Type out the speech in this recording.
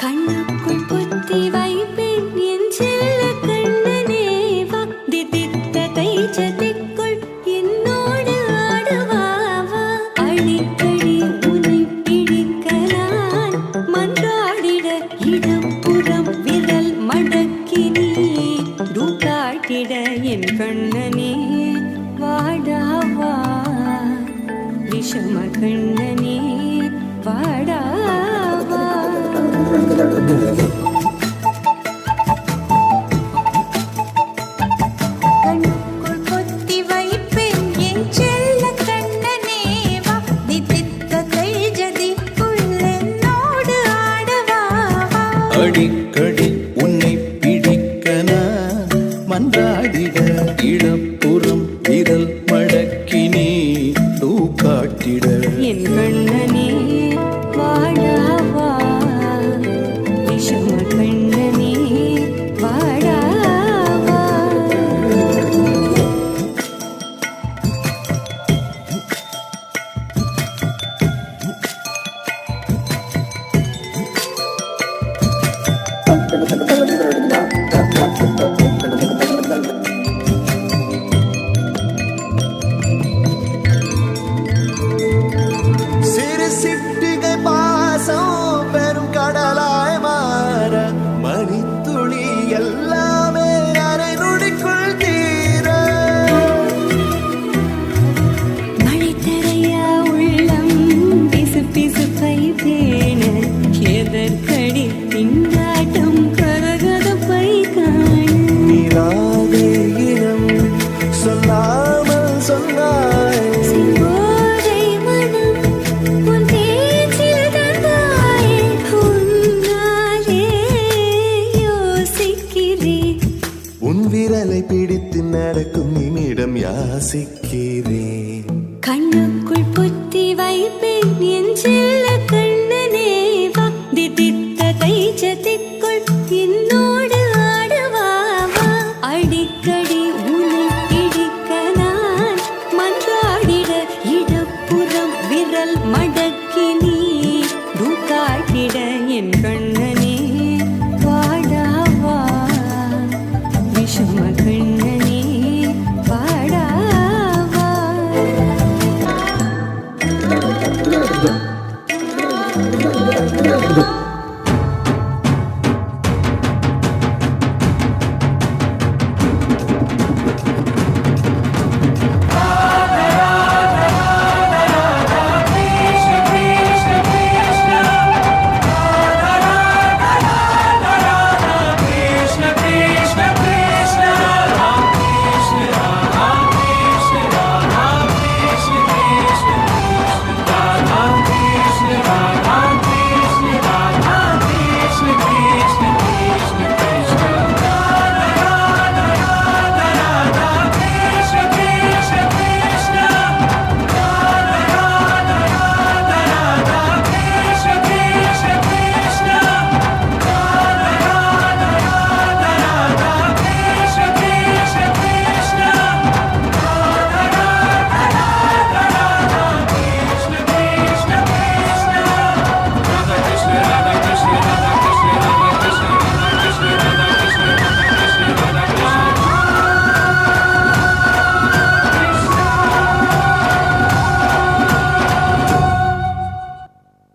கண்ணுக்குள் புத்தி வைப்பேன் என் செல்ல கண்ணனே வா திதித்த தைச்சதிக்குள் என்னோடு ஆடுவாவா அடிக்கடி உன்னை பிடிக்க நான் மன்றாடிட இடப்புறம் விரல் மடக்கி நீ காட்டிட என் கண்ணனே வாடாவா விஷம கண்ணனே வாடாவா கண்ணுக்குள் பொத்தி வைப்பேன் என் செல்ல கண்ணனே வா திதித்த தைஜதிக்குள் என்னோடு ஆடவா அடிக்கடி உன்னை பிடிக்க நான் மன்றாடிட இடப்புறம் விரல் மடக்கி நீ காட்டிட என் கண்ணனே வாடாவா விஷம கண்ணனே வாடாவா சிறு சிட்டிகை பாசம் பெரும் கடலாய் மாற மணித்துளி எல்லாமே அரை நொடிக்குள் தீர மழை தரையா உள்ளம் பிசு பிசுப்பை பேண எதற்கடி திண்டாட்டம் கரகதப்பை காண நீராதே இனம் சொல்லாமல் சொன்னாய் சிம்போதை மனம் உன் பேச்சில் தந்தாயே உன்னாலே யோசிக்கிறேன் உன் விரலை பிடித்து நடக்கும் நிமிடம் யாசிக்கிறேன் கண்ணு